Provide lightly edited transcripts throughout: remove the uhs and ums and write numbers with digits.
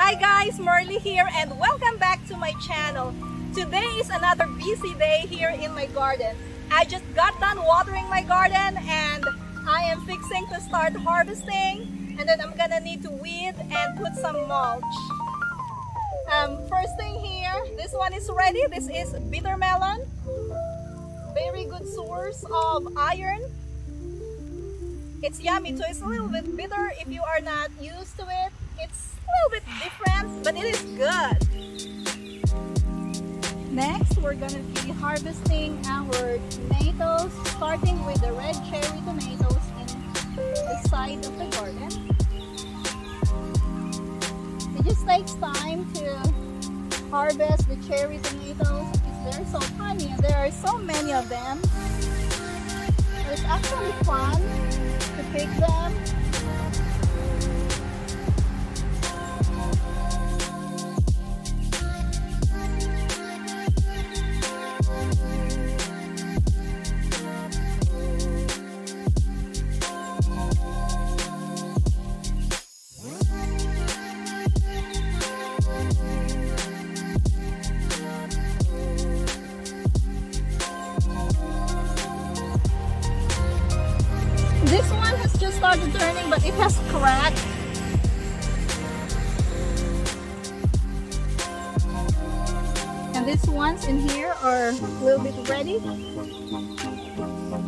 Hi guys, Marley here and welcome back to my channel. Today is another busy day here in my garden. I just got done watering my garden and I am fixing to start harvesting, and then I'm gonna need to weed and put some mulch. First thing here, this one is ready. This is bittermelon. Very good source of iron. It's yummy too. It's a little bit bitter if you are not used to it. It's a little bit different, but it is good. Next, we're gonna be harvesting our tomatoes, starting with the red cherry tomatoes in the side of the garden. It just takes time to harvest the cherry tomatoes because they're so tiny and there are so many of them. It's actually fun to pick them. This one has just started turning, but it has cracked. And these ones in here are a little bit ready.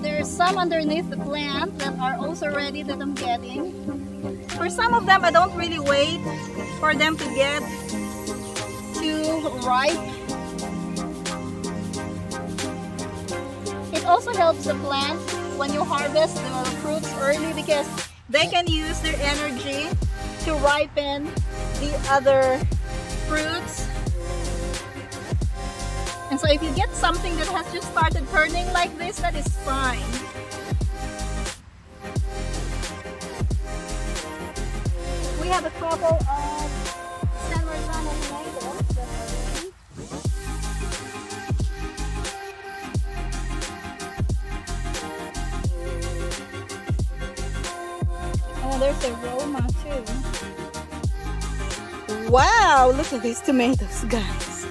There's some underneath the plant that are also ready that I'm getting. For some of them, I don't really wait for them to get too ripe. It also helps the plant when you harvest the fruits early because they can use their energy to ripen the other fruits. And so if you get something that has just started turning like this, that is fine. We have a couple of San Marzano tomatoes that are ready. Oh, there's a Roma too. Wow, look at these tomatoes, guys.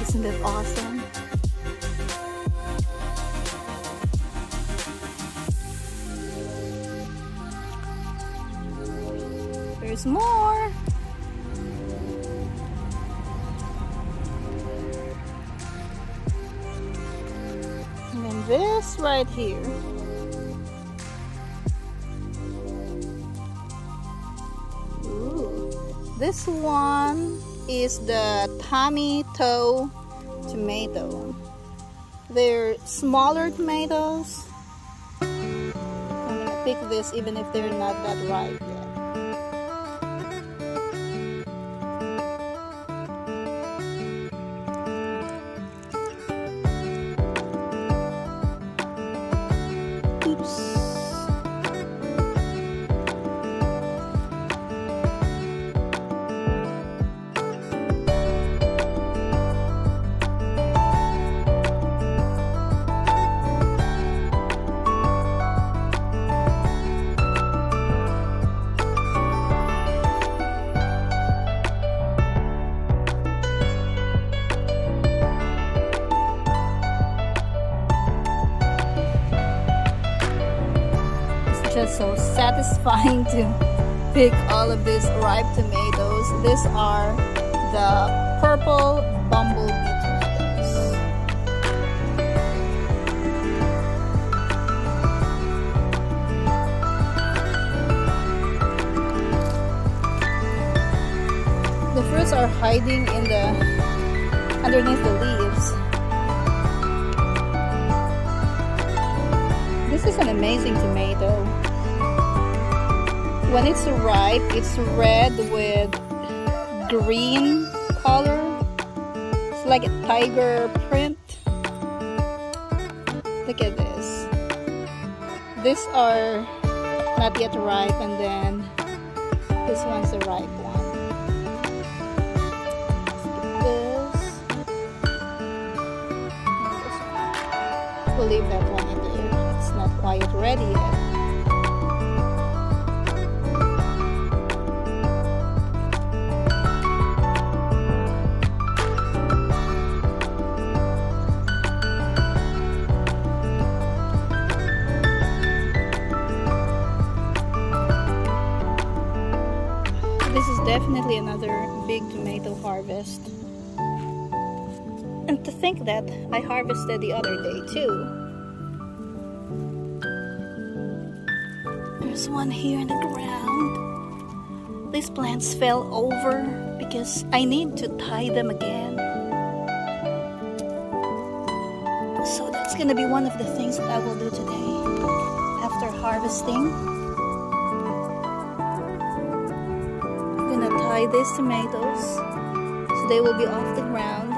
Isn't that awesome? There's more. And then this right here. This one is the tomato tomato. They're smaller tomatoes. I'm gonna pick this even if they're not that ripe yet. Oops. Just so satisfying to pick all of these ripe tomatoes. These are the purple bumblebee tomatoes. The fruits are hiding in the underneath the leaves. This is an amazing tomato. When it's ripe, it's red with green color. It's like a tiger print. Look at this. These are not yet ripe, and then this one's the ripe one. This one. We'll leave that one in there. It's not quite ready yet. This is definitely another big tomato harvest. And to think that I harvested the other day too. There's one here in the ground. These plants fell over because I need to tie them again. So that's gonna be one of the things that I will do today after harvesting. I'm gonna tie these tomatoes so they will be off the ground.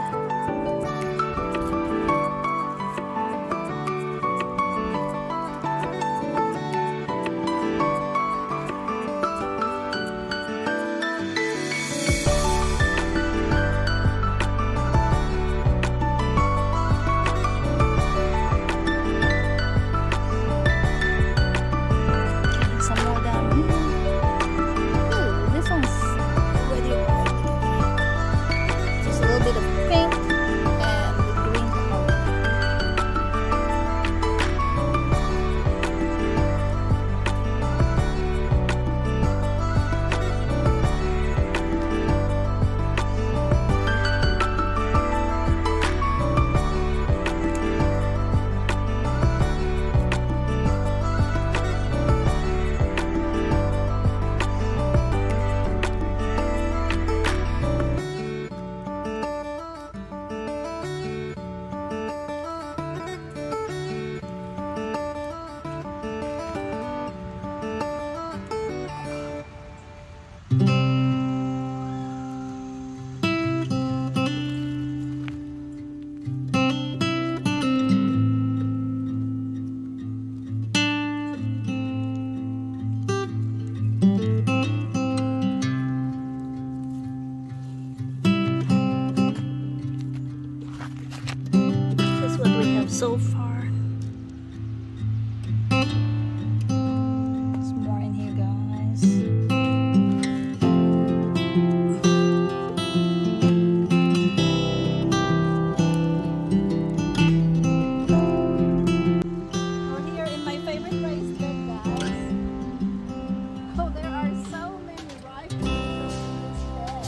So far, there's more in here, guys. We're here in my favorite raised bed, guys. Oh, there are so many rifles in this bed.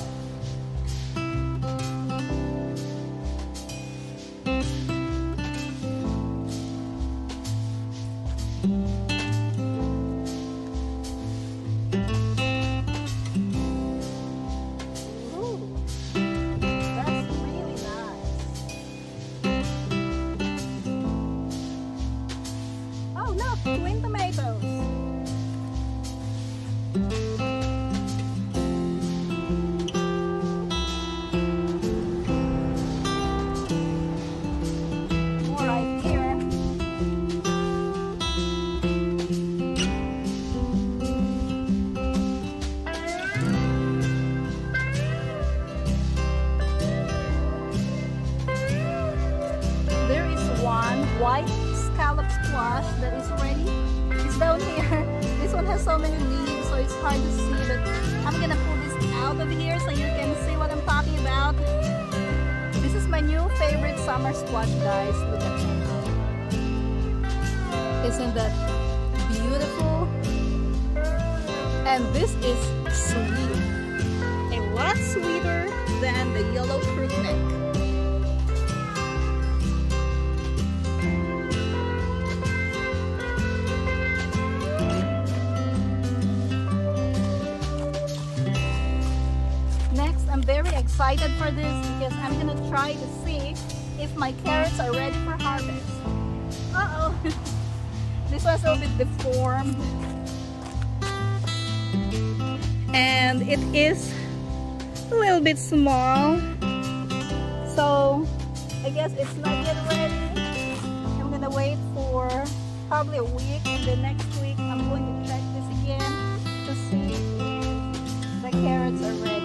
Twin tomatoes. More right here. There is one white scallop squash that is ready. It's down here. This one has so many leaves, so it's hard to see, but I'm gonna pull this out of here so you can see what I'm talking about. This is my new favorite summer squash, guys. Look at that. Isn't that beautiful? And this is sweet. A lot sweeter than the yellow crookneck. I'm very excited for this because I'm gonna try to see if my carrots are ready for harvest. Uh-oh. This one's a little bit deformed. And it is a little bit small. So I guess it's not yet ready. I'm gonna wait for probably a week, and the next week I'm going to check this again to see if the carrots are ready.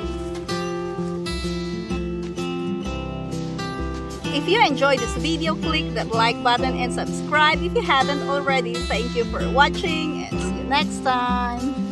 If you enjoyed this video, click that like button and subscribe if you haven't already. Thank you for watching and see you next time.